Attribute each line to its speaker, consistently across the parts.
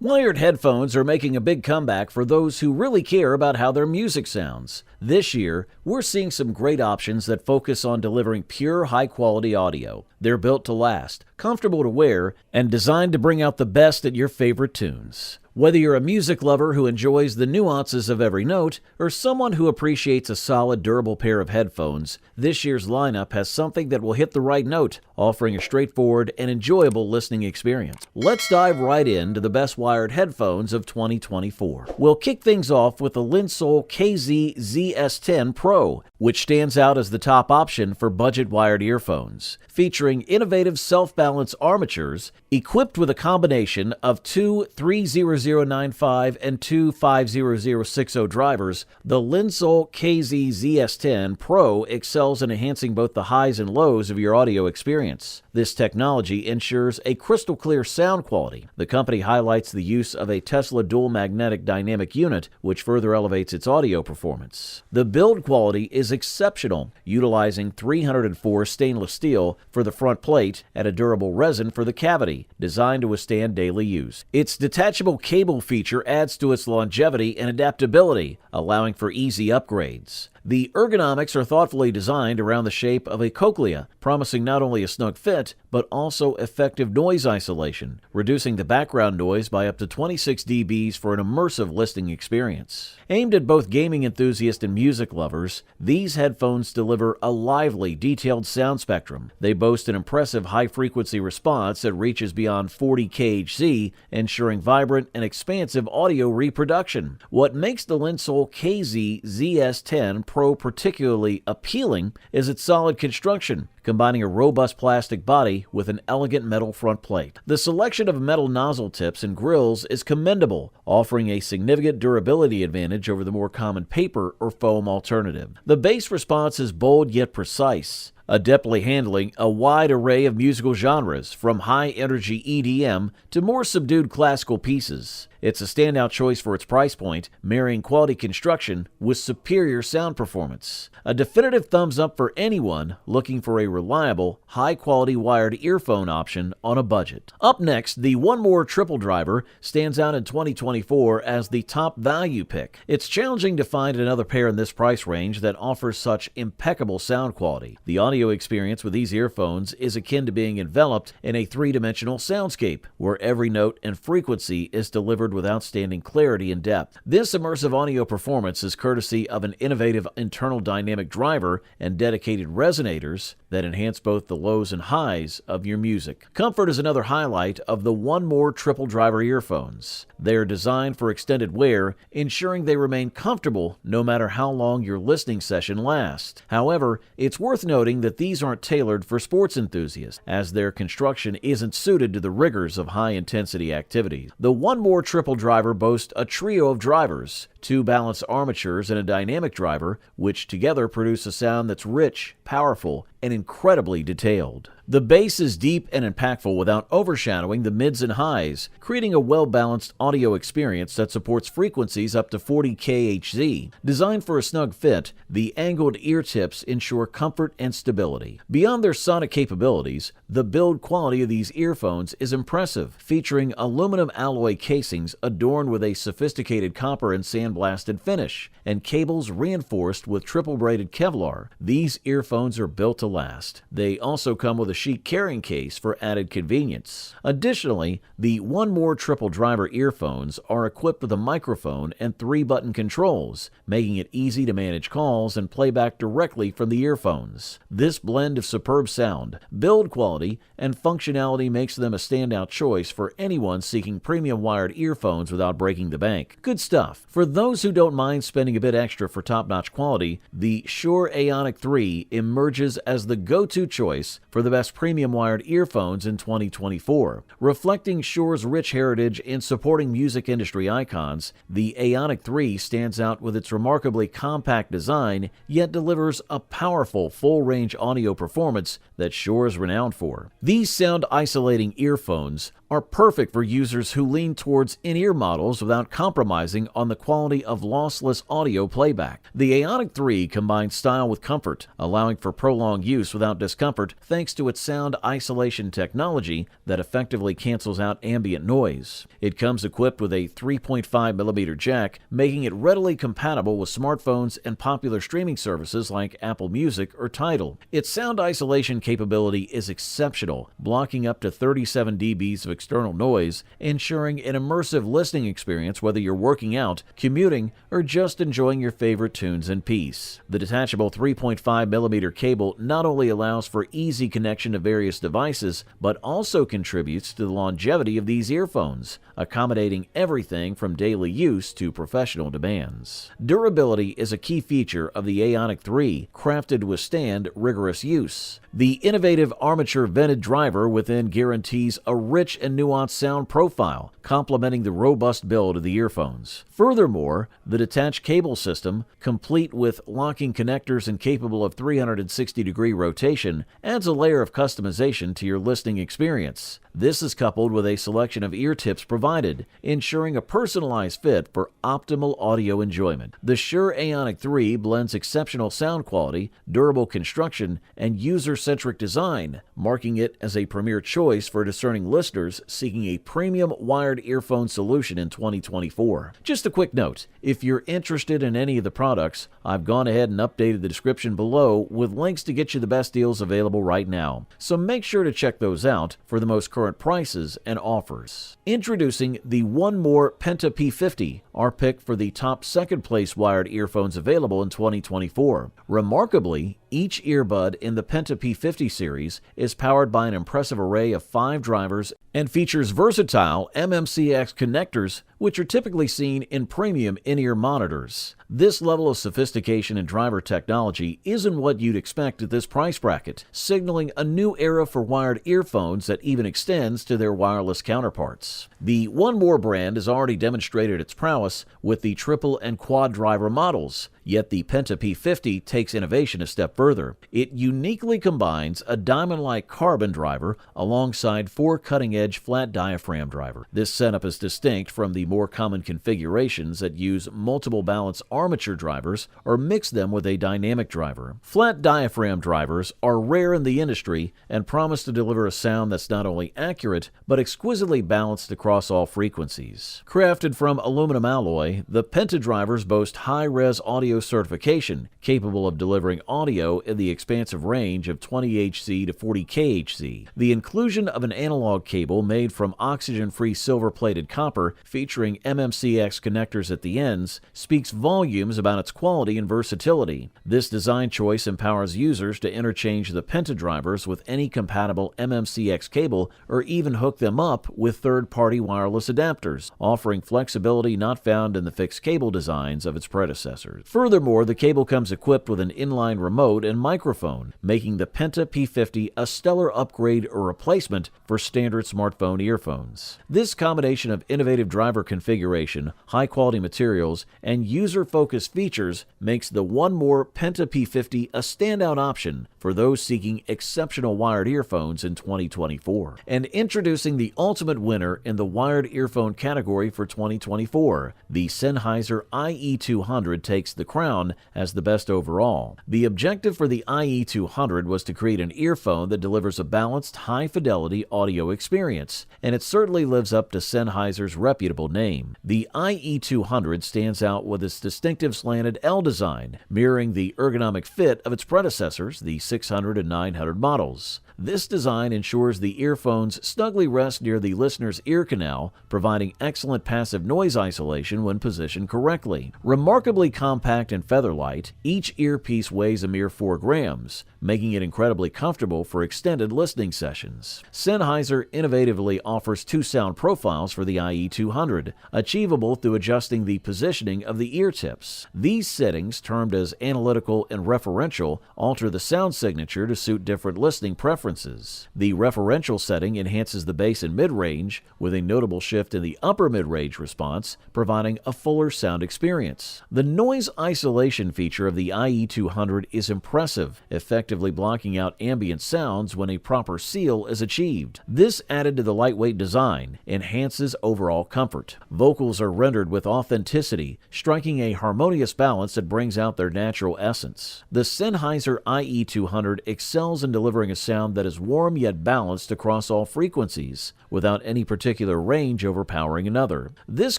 Speaker 1: Wired headphones are making a big comeback for those who really care about how their music sounds. This year, we're seeing some great options that focus on delivering pure, high-quality audio. They're built to last, comfortable to wear, and designed to bring out the best at your favorite tunes. Whether you're a music lover who enjoys the nuances of every note, or someone who appreciates a solid, durable pair of headphones, this year's lineup has something that will hit the right note, offering a straightforward and enjoyable listening experience. Let's dive right into the best wired headphones of 2024. We'll kick things off with the Linsoul KZ ZS10 Pro, which stands out as the top option for budget wired earphones. Featuring innovative self-balance armatures, equipped with a combination of two 30095 and two 50060 drivers, the Linsoul KZ ZS10 Pro excels in enhancing both the highs and lows of your audio experience. This technology ensures a crystal clear sound quality. The company highlights the use of a Tesla dual magnetic dynamic unit, which further elevates its audio performance. The build quality is exceptional, utilizing 304 stainless steel for the front plate and a durable resin for the cavity, designed to withstand daily use. Its detachable cable feature adds to its longevity and adaptability, allowing for easy upgrades. The ergonomics are thoughtfully designed around the shape of a cochlea, promising not only a snug fit, but also effective noise isolation, reducing the background noise by up to 26 dBs for an immersive listening experience. Aimed at both gaming enthusiasts and music lovers, these headphones deliver a lively, detailed sound spectrum. They boast an impressive high-frequency response that reaches beyond 40 kHz, ensuring vibrant and expansive audio reproduction. What makes the Linsoul KZ ZS10 Pro particularly appealing is its solid construction, combining a robust plastic body with an elegant metal front plate. The selection of metal nozzle tips and grills is commendable, offering a significant durability advantage over the more common paper or foam alternative. The bass response is bold yet precise, adeptly handling a wide array of musical genres, from high-energy EDM to more subdued classical pieces. It's a standout choice for its price point, marrying quality construction with superior sound performance. A definitive thumbs up for anyone looking for a reliable, high-quality wired earphone option on a budget. Up next, the One More triple driver stands out in 2024 as the top value pick. It's challenging to find another pair in this price range that offers such impeccable sound quality. The audio experience with these earphones is akin to being enveloped in a three-dimensional soundscape, where every note and frequency is delivered with outstanding clarity and depth. This immersive audio performance is courtesy of an innovative internal dynamic driver and dedicated resonators that enhance both the lows and highs of your music. Comfort is another highlight of the One More triple driver earphones. They are designed for extended wear, ensuring they remain comfortable no matter how long your listening session lasts. However, it's worth noting that these aren't tailored for sports enthusiasts, as their construction isn't suited to the rigors of high-intensity activities. The One More triple driver boasts a trio of drivers, two balanced armatures and a dynamic driver, which together produce a sound that's rich, powerful, and incredibly detailed. The bass is deep and impactful without overshadowing the mids and highs, creating a well-balanced audio experience that supports frequencies up to 40 kHz. Designed for a snug fit, the angled ear tips ensure comfort and stability. Beyond their sonic capabilities, the build quality of these earphones is impressive, featuring aluminum alloy casings adorned with a sophisticated copper and sandblasted finish, and cables reinforced with triple-braided Kevlar. These earphones are built to last. They also come with a chic carrying case for added convenience. Additionally, the One More triple driver earphones are equipped with a microphone and 3-button controls, making it easy to manage calls and playback directly from the earphones. This blend of superb sound, build quality, and functionality makes them a standout choice for anyone seeking premium wired earphones without breaking the bank. Good stuff. For those who don't mind spending a bit extra for top-notch quality, the Shure Aonic 3 emerges as the go-to choice for the best premium wired earphones in 2024. Reflecting Shure's rich heritage in supporting music industry icons, the Aonic 3 stands out with its remarkably compact design, yet delivers a powerful full-range audio performance that Shure is renowned for. These sound-isolating earphones are perfect for users who lean towards in-ear models without compromising on the quality of lossless audio playback. The Aonic 3 combines style with comfort, allowing for prolonged use without discomfort thanks to its sound isolation technology that effectively cancels out ambient noise. It comes equipped with a 3.5mm jack, making it readily compatible with smartphones and popular streaming services like Apple Music or Tidal. Its sound isolation capability is exceptional, blocking up to 37 dBs of external noise, ensuring an immersive listening experience whether you're working out, commuting, or just enjoying your favorite tunes in peace. The detachable 3.5mm cable not only allows for easy connection to various devices, but also contributes to the longevity of these earphones, accommodating everything from daily use to professional demands. Durability is a key feature of the Aonic 3, crafted to withstand rigorous use. The innovative armature-vented driver within guarantees a rich and nuanced sound profile, complementing the robust build of the earphones. Furthermore, the detached cable system, complete with locking connectors and capable of 360-degree rotation, adds a layer of customization to your listening experience. This is coupled with a selection of ear tips provided, ensuring a personalized fit for optimal audio enjoyment. The Shure Aonic 3 blends exceptional sound quality, durable construction, and user-centric design, marking it as a premier choice for discerning listeners seeking a premium wired earphone solution in 2024. Just a quick note, if you're interested in any of the products, I've gone ahead and updated the description below with links to get you the best deals available right now, so make sure to check those out for the most current prices and offers. Introducing the One More Penta P50, our pick for the top second-place wired earphones available in 2024. Remarkably, each earbud in the Penta P50 series is powered by an impressive array of 5 drivers and features versatile MMCX connectors, which are typically seen in premium in-ear monitors. This level of sophistication in driver technology isn't what you'd expect at this price bracket, signaling a new era for wired earphones that even extends to their wireless counterparts. The One More brand has already demonstrated its prowess with the triple and quad driver models, yet the Penta P50 takes innovation a step further. It uniquely combines a diamond-like carbon driver alongside 4 cutting-edge flat diaphragm driver. This setup is distinct from the more common configurations that use multiple balance armature drivers or mix them with a dynamic driver. Flat diaphragm drivers are rare in the industry and promise to deliver a sound that's not only accurate, but exquisitely balanced across all frequencies. Crafted from aluminum alloy, the Penta drivers boast high-res audio certification, capable of delivering audio in the expansive range of 20 Hz to 40 kHz. The inclusion of an analog cable made from oxygen-free silver-plated copper featuring MMCX connectors at the ends speaks volumes about its quality and versatility. This design choice empowers users to interchange the Penta drivers with any compatible MMCX cable or even hook them up with third-party wireless adapters, offering flexibility not found in the fixed cable designs of its predecessors. Furthermore, the cable comes equipped with an inline remote and microphone, making the Penta P50 a stellar upgrade or replacement for standard smartphone earphones. This combination of innovative driver configuration, high-quality materials, and user-focused features makes the One More Penta P50 a standout option for those seeking exceptional wired earphones in 2024. And introducing the ultimate winner in the wired earphone category for 2024, the Sennheiser IE200 takes the crown as the best overall. The objective for the IE200 was to create an earphone that delivers a balanced, high-fidelity audio experience, and it certainly lives up to Sennheiser's reputable name. The IE200 stands out with its distinctive slanted L design, mirroring the ergonomic fit of its predecessors, the 600 and 900 models. This design ensures the earphones snugly rest near the listener's ear canal, providing excellent passive noise isolation when positioned correctly. Remarkably compact and feather-light, each earpiece weighs a mere 4 grams, making it incredibly comfortable for extended listening sessions. Sennheiser innovatively offers 2 sound profiles for the IE200, achievable through adjusting the positioning of the ear tips. These settings, termed as analytical and referential, alter the sound signature to suit different listening preferences, preferences. The referential setting enhances the bass and mid-range, with a notable shift in the upper mid-range response, providing a fuller sound experience. The noise isolation feature of the IE200 is impressive, effectively blocking out ambient sounds when a proper seal is achieved. This, added to the lightweight design, enhances overall comfort. Vocals are rendered with authenticity, striking a harmonious balance that brings out their natural essence. The Sennheiser IE200 excels in delivering a sound that is warm yet balanced across all frequencies, without any particular range overpowering another. This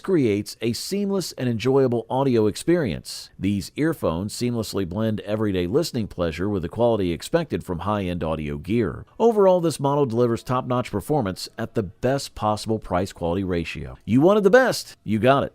Speaker 1: creates a seamless and enjoyable audio experience. These earphones seamlessly blend everyday listening pleasure with the quality expected from high-end audio gear. Overall, this model delivers top-notch performance at the best possible price-quality ratio. You wanted the best, you got it.